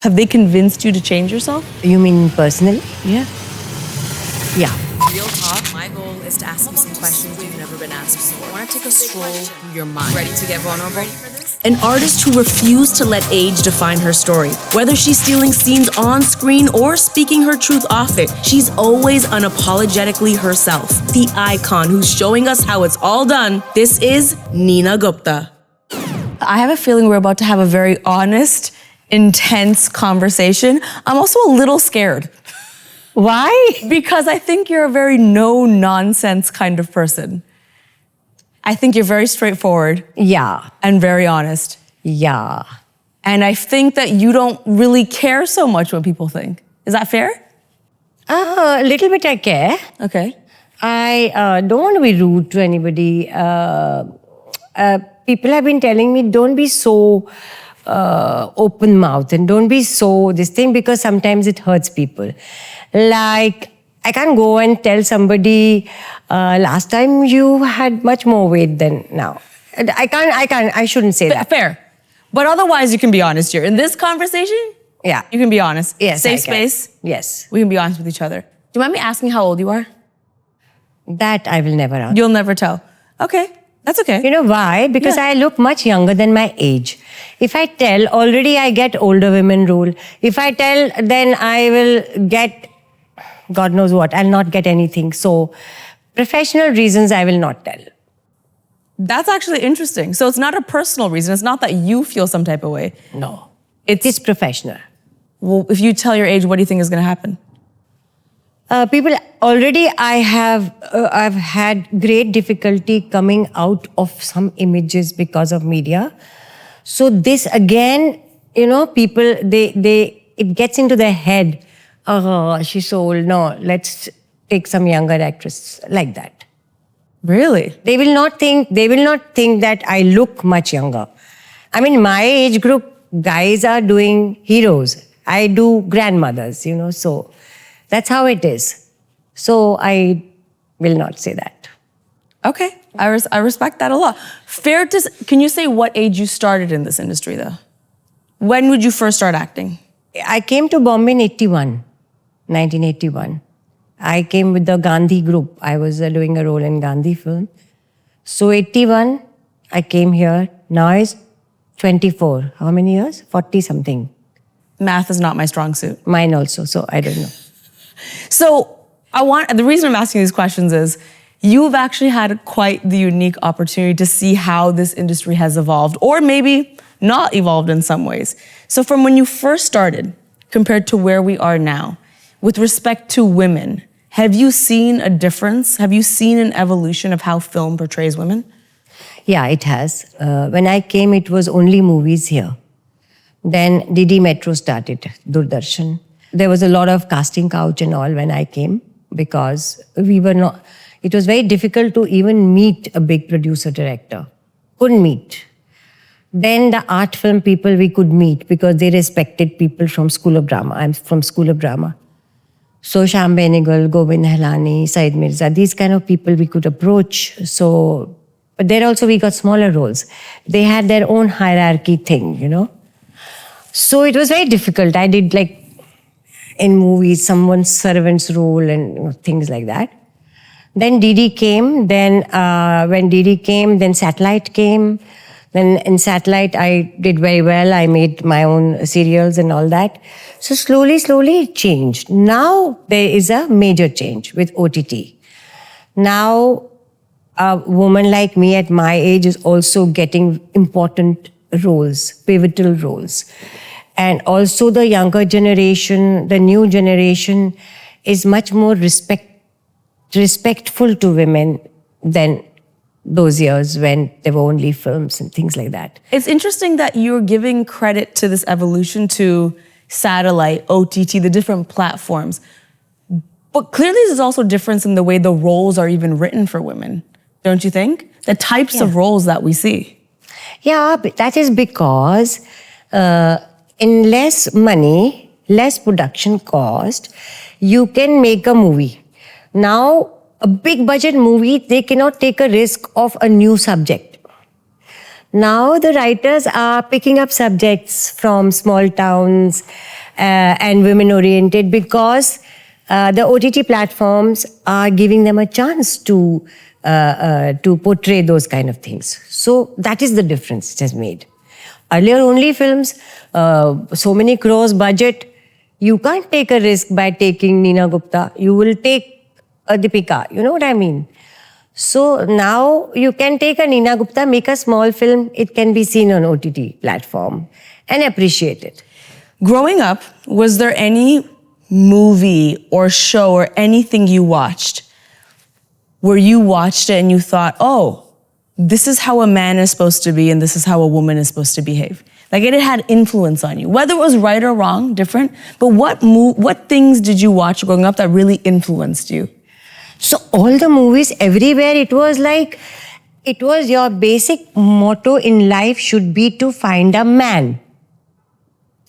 Have they convinced you to change yourself? You mean personally? Yeah. Yeah. Real talk, my goal is to ask you some questions you've never been asked before. I want to take a stroll through your mind. Ready to get vulnerable? An artist who refused to let age define her story. Whether she's stealing scenes on screen or speaking her truth off it, she's always unapologetically herself. The icon who's showing us how it's all done. This is Neena Gupta. I have a feeling we're about to have a very honest, intense conversation. I'm also a little scared. Why? Because I think you're a very no-nonsense kind of person. I think you're very straightforward. Yeah. And very honest. Yeah. And I think that you don't really care so much what people think. Is that fair? A little bit I care. Okay. I don't want to be rude to anybody. People have been telling me, don't be so open mouth and don't be so this thing, because sometimes it hurts people. Like, I can't go and tell somebody, last time you had much more weight than now. I shouldn't say that. Fair. But otherwise, you can be honest here. In this conversation, Yeah. you can be honest. Yes, Safe I can. space. Yes. We can be honest with each other. Do you mind me asking how old you are? That I will never ask. You'll never tell. Okay. That's okay. You know why? Because Yeah. I look much younger than my age. If I tell, already I get older women rule. If I tell, then I will get, God knows what, I'll not get anything. So, professional reasons I will not tell. That's actually interesting. So it's not a personal reason. It's not that you feel some type of way. No. It is professional. Well, if you tell your age, what do you think is going to happen? People, already I've had great difficulty coming out of some images because of media. So this again, people, it gets into their head. Oh, she's so old. No, let's take some younger actress like that. Really? They will not think that I look much younger. I mean, my age group guys are doing heroes. I do grandmothers, so that's how it is. So I will not say that. Okay. I respect that a lot. Can you say what age you started in this industry, though? When would you first start acting? I came to Bombay in 1981. I came with the Gandhi group. I was doing a role in Gandhi film. So 81, I came here. Now it's 24. How many years? 40 something. Math is not my strong suit. Mine also, so I don't know. So the reason I'm asking these questions is you've actually had quite the unique opportunity to see how this industry has evolved, or maybe not evolved in some ways. So from when you first started compared to where we are now, with respect to women, have you seen a difference? Have you seen an evolution of how film portrays women? Yeah, it has. When I came, it was only movies here. Then DD Metro started, Doordarshan. There was a lot of casting couch and all when I came, because it was very difficult to even meet a big producer director. Couldn't meet. Then the art film people we could meet because they respected people from School of Drama. I'm from School of Drama. So Shyam Benegal, Govind Helani, Said Mirza, these kind of people we could approach. So, but there also we got smaller roles. They had their own hierarchy thing, So it was very difficult. I did in movies, someone's servant's role and things like that. Then DD came. Then when DD came, then Satellite came. Then in Satellite, I did very well. I made my own serials and all that. So slowly it changed. Now there is a major change with OTT. Now a woman like me at my age is also getting important roles, pivotal roles. And also the younger generation, the new generation is much more respectful to women than those years when there were only films and things like that. It's interesting that you're giving credit to this evolution to satellite, OTT, the different platforms. But clearly there's also a difference in the way the roles are even written for women, don't you think? The types of roles that we see. Yeah, but that is because in less money, less production cost, you can make a movie. Now, a big budget movie, they cannot take a risk of a new subject. Now the writers are picking up subjects from small towns and women-oriented because the OTT platforms are giving them a chance to portray those kind of things. So that is the difference it has made. Earlier only films, so many crores budget, you can't take a risk by taking Neena Gupta. You will take a Deepika, you know what I mean? So now you can take a Neena Gupta, make a small film, it can be seen on OTT platform and appreciated. Growing up, was there any movie or show or anything you watched where you watched it and you thought, oh, this is how a man is supposed to be and this is how a woman is supposed to behave? Like it had influence on you. Whether it was right or wrong, different, but what things did you watch growing up that really influenced you? So all the movies, everywhere, it was your basic motto in life should be to find a man.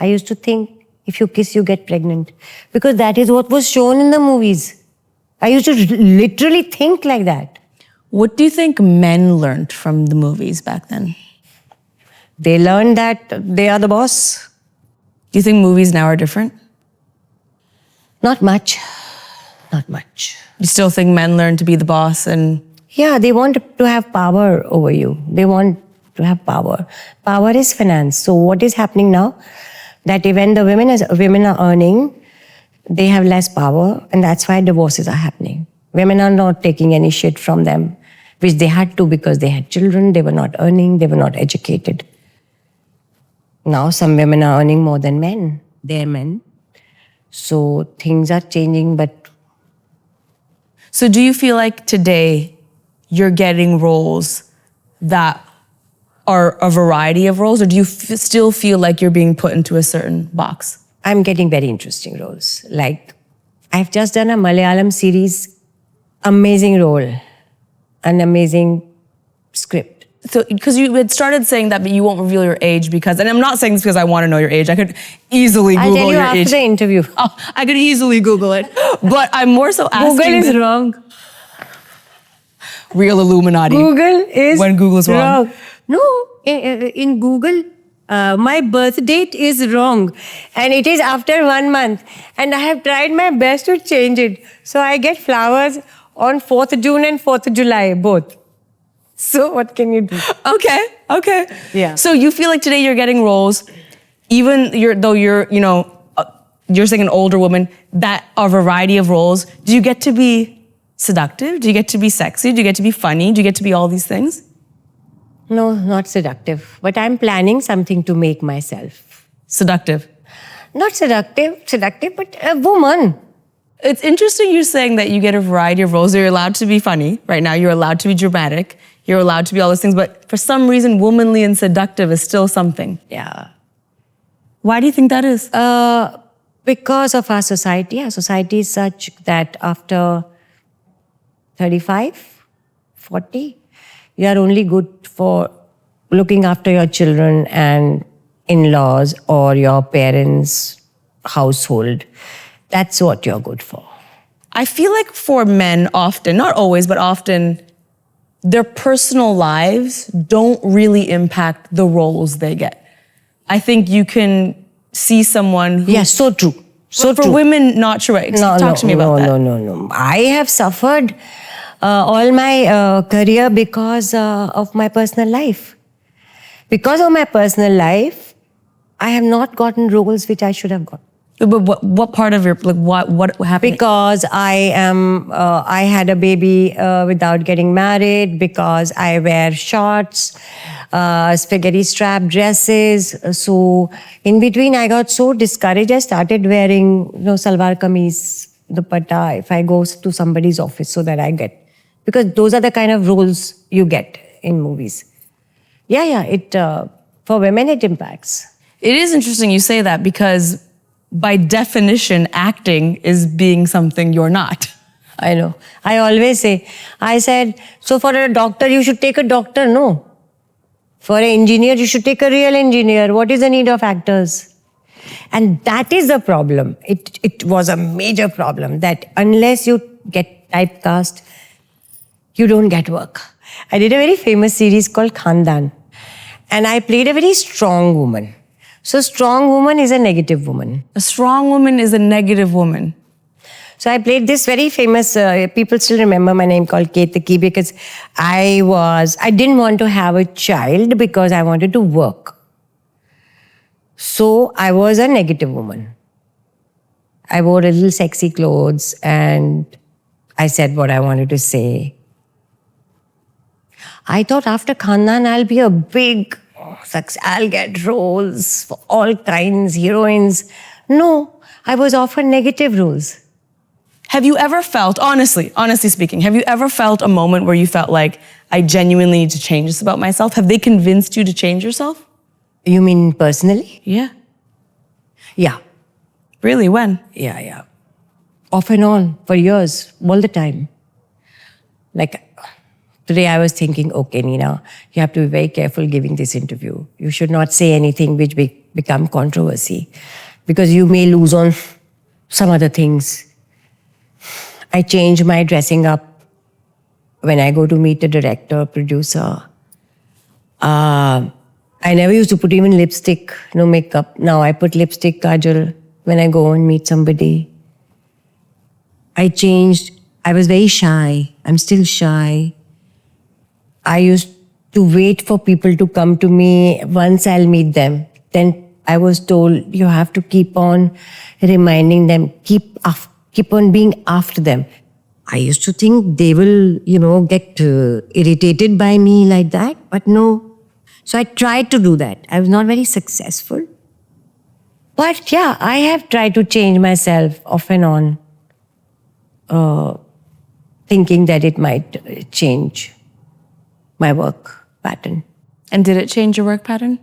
I used to think, if you kiss, you get pregnant. Because that is what was shown in the movies. I used to literally think like that. What do you think men learned from the movies back then? They learned that they are the boss. Do you think movies now are different? Not much. Not much. You still think men learn to be the boss and... Yeah, they want to have power over you. They want to have power. Power is finance. So what is happening now? That when the women are earning, they have less power, and that's why divorces are happening. Women are not taking any shit from them, which they had to because they had children, they were not earning, they were not educated. Now some women are earning more than men. They're men. So things are changing, but... So do you feel like today you're getting roles that are a variety of roles, or do you still feel like you're being put into a certain box? I'm getting very interesting roles. Like, I've just done a Malayalam series, amazing role, an amazing script. So, because you had started saying that, but you won't reveal your age because, and I'm not saying this because I want to know your age. I could easily Google your age. I'll tell you after the interview. Oh, I could easily Google it. But I'm more so asking. Google is wrong. Real Illuminati. Google is when Google is wrong. No, in Google, my birth date is wrong. And it is after 1 month. And I have tried my best to change it. So I get flowers on 4th June and 4th July, both. So what can you do? Okay. Yeah. So you feel like today you're getting roles, even though you're saying an older woman, that are a variety of roles. Do you get to be seductive? Do you get to be sexy? Do you get to be funny? Do you get to be all these things? No, not seductive. But I'm planning something to make myself. Seductive? Not seductive, but a woman. It's interesting you're saying that you get a variety of roles. You're allowed to be funny right now. You're allowed to be dramatic. You're allowed to be all those things. But for some reason, womanly and seductive is still something. Yeah. Why do you think that is? Because of our society. Our society is such that after 35, 40, you are only good for looking after your children and in-laws or your parents' household. That's what you're good for. I feel like for men often, not always, but often, their personal lives don't really impact the roles they get. I think you can see someone who... Yes, so true. So for women, not sure. Talk to me about that. No. I have suffered all my career because of my personal life. Because of my personal life, I have not gotten roles which I should have got. But what part of your, like, what happened? Because I had a baby without getting married, because I wear shorts, spaghetti strap dresses. So in between, I got so discouraged. I started wearing, salwar kameez, dupatta, if I go to somebody's office so that I get. Because those are the kind of roles you get in movies. Yeah, for women, it impacts. It is interesting you say that because by definition, acting is being something you're not. I know. I always say, I said, so for a doctor, you should take a doctor. No. For an engineer, you should take a real engineer. What is the need of actors? And that is the problem. It was a major problem that unless you get typecast, you don't get work. I did a very famous series called Khandan. And I played a very strong woman. So strong woman is a negative woman. A strong woman is a negative woman. So I played this very famous, people still remember my name, called Ketaki, because I didn't want to have a child because I wanted to work. So I was a negative woman. I wore a little sexy clothes and I said what I wanted to say. I thought after Khandan, I'll be a big success. I'll get roles for all kinds, heroines. No, I was offered negative roles. Have you ever felt, honestly speaking, have you ever felt a moment where you felt like, I genuinely need to change this about myself? Have they convinced you to change yourself? You mean personally? Yeah. Yeah. Really, when? Yeah. Off and on, for years, all the time. Like, today I was thinking, okay, Neena, you have to be very careful giving this interview. You should not say anything which become controversy, because you may lose on some other things. I change my dressing up when I go to meet a director, producer. I never used to put even lipstick, no makeup. Now I put lipstick, kajal when I go and meet somebody. I changed. I was very shy. I'm still shy. I used to wait for people to come to me. Once I'll meet them, then I was told you have to keep on reminding them, keep on being after them. I used to think they will, get irritated by me like that, but no. So I tried to do that. I was not very successful. But yeah, I have tried to change myself off and on, thinking that it might change my work pattern. And did it change your work pattern?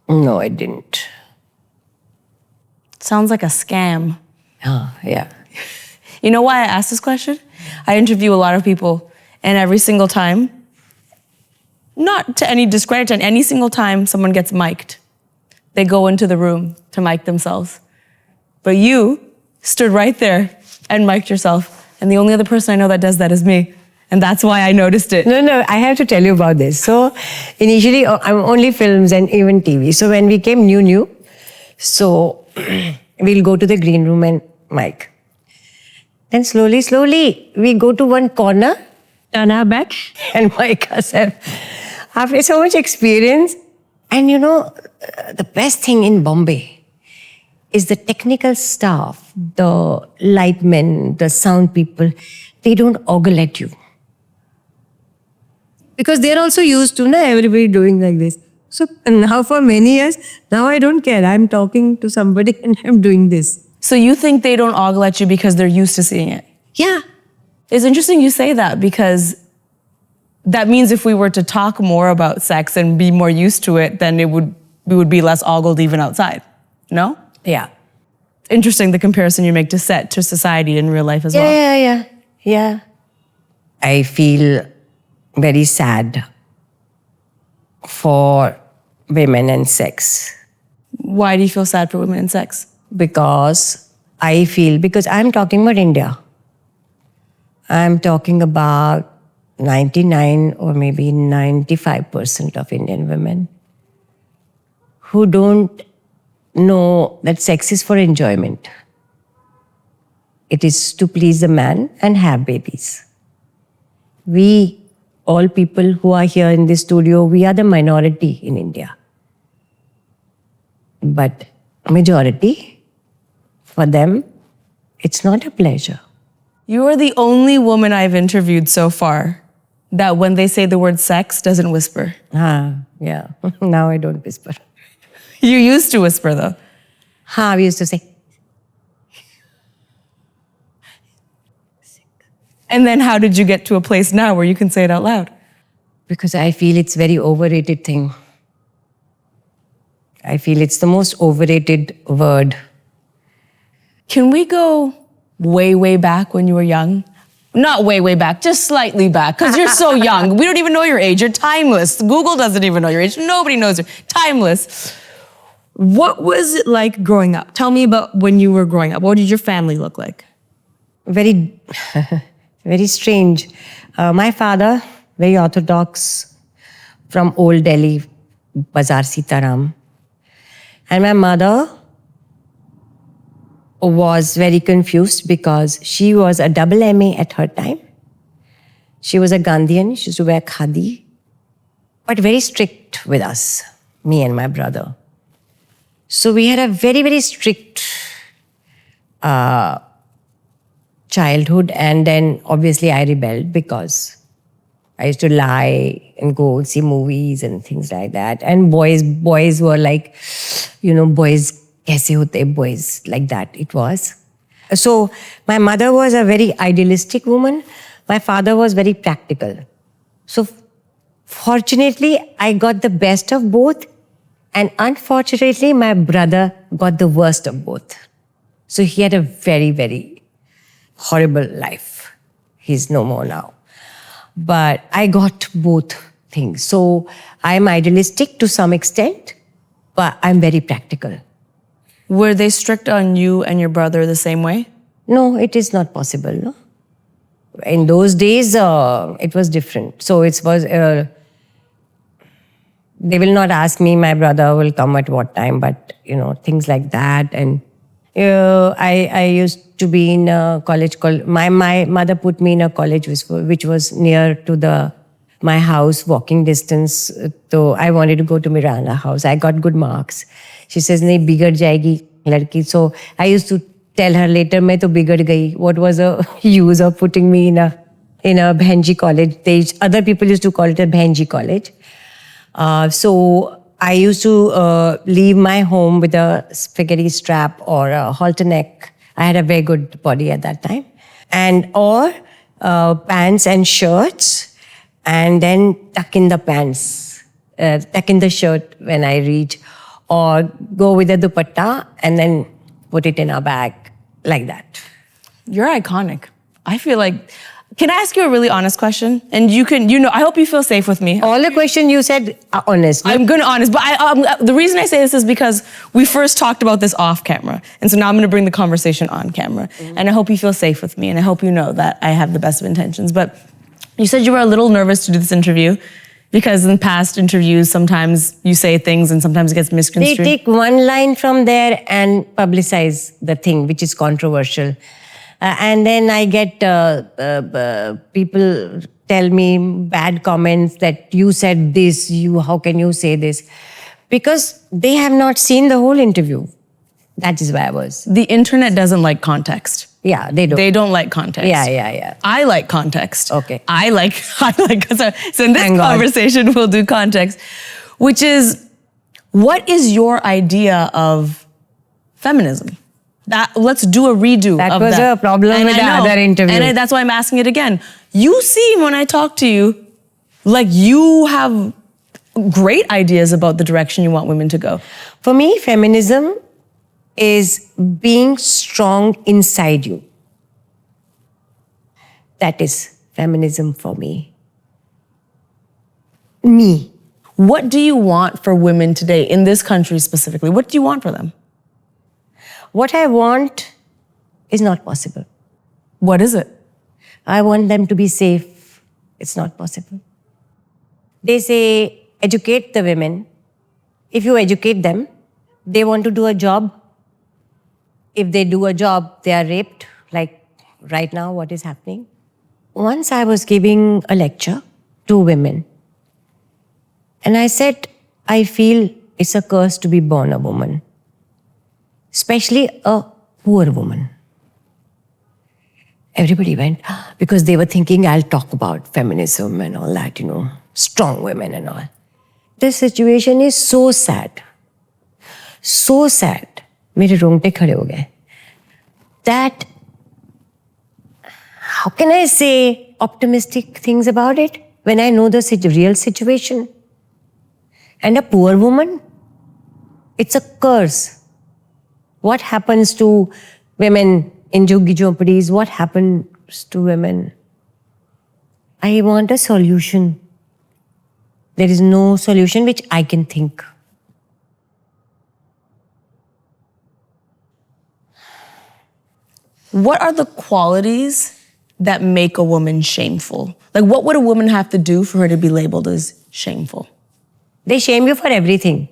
No, it didn't. Sounds like a scam. Oh, yeah. You know why I asked this question? I interview a lot of people, and every single time, not to any discredit, and any single time someone gets mic'd, they go into the room to mic themselves. But you stood right there and mic'd yourself, and the only other person I know that does that is me. And that's why I noticed it. No, I have to tell you about this. So initially, I'm only films and even TV. So when we came new, so we'll go to the green room and mic. Then slowly, we go to one corner, turn our back and mic ourselves. After so much experience, and the best thing in Bombay is the technical staff, the lightmen, the sound people, they don't ogle at you. Because they're also used to everybody doing like this. So now for many years, now I don't care. I'm talking to somebody and I'm doing this. So you think they don't ogle at you because they're used to seeing it? Yeah. It's interesting you say that, because that means if we were to talk more about sex and be more used to it, then we would be less ogled even outside. No? Yeah. Interesting, the comparison you make to society in real life as well. Yeah. I feel very sad for women and sex. Why do you feel sad for women and sex? Because I'm talking about India. I'm talking about 99 or maybe 95% of Indian women who don't know that sex is for enjoyment. It is to please a man and have babies. We, all people who are here in this studio, we are the minority in India. But majority, for them, it's not a pleasure. You are the only woman I've interviewed so far that when they say the word sex doesn't whisper. Yeah. Now I don't whisper. You used to whisper though. We used to say. And then how did you get to a place now where you can say it out loud? Because I feel it's very overrated thing. I feel it's the most overrated word. Can we go way back when you were young? Not way back, just slightly back, because you're so young. We don't even know your age. You're timeless. Google doesn't even know your age. Nobody knows you. Timeless. What was it like growing up? Tell me about when you were growing up. What did your family look like? Very, very strange. My father, very orthodox, from Old Delhi, Bazar Sitaram. And my mother was very confused because she was a double MA at her time. She was a Gandhian, she used to wear khadi, but very strict with us, me and my brother. So we had a very, very strict childhood, and then obviously I rebelled because I used to lie and go see movies and things like that. And boys were like, boys kaise hote, boys, like that it was. So my mother was a very idealistic woman. My father was very practical. So fortunately, I got the best of both. And unfortunately, my brother got the worst of both. So he had a very, very horrible life. He's no more now. But I got both things. So I'm idealistic to some extent, but I'm very practical. Were they strict on you and your brother the same way? No, it is not possible. No? In those days, it was different. So it was, they will not ask me, my brother will come at what time, but, things like that. And I used to be in a college called, my mother put me in a college which was near to my house, walking distance. So I wanted to go to Mirana house. I got good marks. She says, nahi, bigad jayegi ladki. So I used to tell her later, main to bigad gayi. What was the use of putting me in a Bhenji college? Other people used to call it a Bhenji college. So I used to leave my home with a spaghetti strap or a halter neck. I had a very good body at that time. Or pants and shirts, and then tuck in the pants, tuck in the shirt when I reach, or go with a dupatta and then put it in a bag, like that. You're iconic. I feel like, can I ask you a really honest question? And I hope you feel safe with me. All the questions you said are honest. I'm going to honest, but the reason I say this is because we first talked about this off camera. And so now I'm going to bring the conversation on camera. Mm-hmm. And I hope you feel safe with me. And I hope you know that I have the best of intentions. But you said you were a little nervous to do this interview because in past interviews, sometimes you say things and sometimes it gets misconstrued. They take one line from there and publicize the thing, which is controversial. And then I get people tell me bad comments that you said this, how can you say this? Because they have not seen the whole interview. That is why I was. The internet doesn't like context. Yeah, they don't. They don't like context. Yeah. I like context. Okay. I like, so in this Thank conversation, we'll do context, which is, what is your idea of feminism? Let's do a redo of that. That was a problem with the other interview. And that's why I'm asking it again. You seem, when I talk to you, like you have great ideas about the direction you want women to go. For me, feminism is being strong inside you. That is feminism for me. Me. What do you want for women today, in this country specifically? What do you want for them? What I want is not possible. What is it? I want them to be safe. It's not possible. They say, educate the women. If you educate them, they want to do a job. If they do a job, they are raped, like right now, what is happening. Once I was giving a lecture to women, and I said, I feel it's a curse to be born a woman, especially a poor woman. Everybody went, because they were thinking I'll talk about feminism and all that, strong women and all. The situation is so sad. So sad. मेरे रोंगटे खड़े हो गए. That, how can I say optimistic things about it when I know the real situation? And a poor woman, it's a curse. What happens to women in Juggi Jhoppadis? What happens to women? I want a solution. There is no solution which I can think. What are the qualities that make a woman shameful? Like, what would a woman have to do for her to be labeled as shameful? They shame you for everything.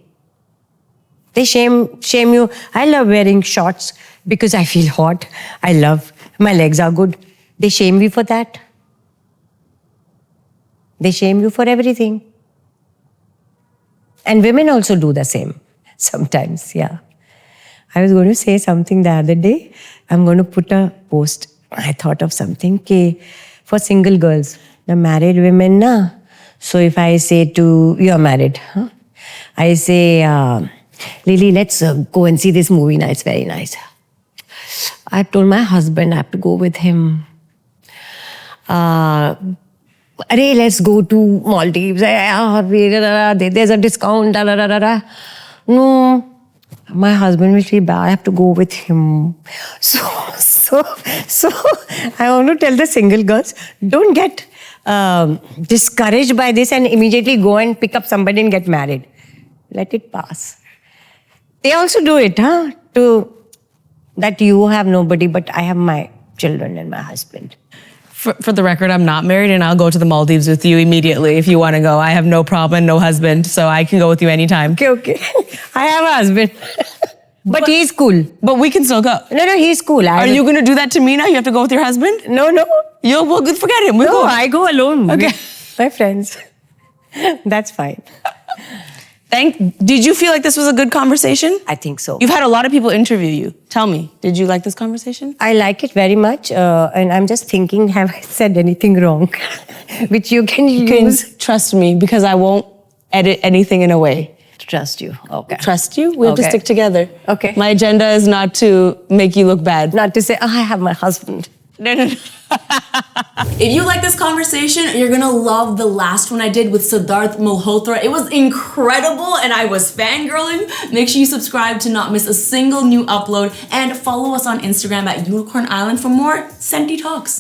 They shame you. I love wearing shorts because I feel hot. I love, my legs are good. They shame you for that. They shame you for everything. And women also do the same sometimes, yeah. I was going to say something the other day. I'm going to put a post. I thought of something for single girls, the married women, na. So if I say to, you're married, huh? I say, Lily, let's go and see this movie. Now it's very nice. I told my husband I have to go with him. Arey, let's go to Maldives. There's a discount. No, my husband will feel bad. I have to go with him. So I want to tell the single girls, don't get discouraged by this and immediately go and pick up somebody and get married. Let it pass. They also do it, huh? That you have nobody, but I have my children and my husband. For the record, I'm not married and I'll go to the Maldives with you immediately if you want to go. I have no problem, no husband, so I can go with you anytime. Okay. I have a husband. But he's cool. But we can still go. No, he's cool. Are you going to do that to me now? You have to go with your husband? No. Well, forget him. We'll go. I go alone. Okay. My friends. That's fine. Did you feel like this was a good conversation? I think so. You've had a lot of people interview you. Tell me, did you like this conversation? I like it very much. And I'm just thinking, have I said anything wrong? Which you can use. Trust me, because I won't edit anything in a way. Trust you. Okay. Trust you? We have to stick together. Okay. My agenda is not to make you look bad. Not to say, I have my husband. No. If you like this conversation, you're gonna love the last one I did with Siddharth Malhotra. It was incredible and I was fangirling. Make sure you subscribe to not miss a single new upload and follow us on Instagram at Unicorn Island for more Senti Talks.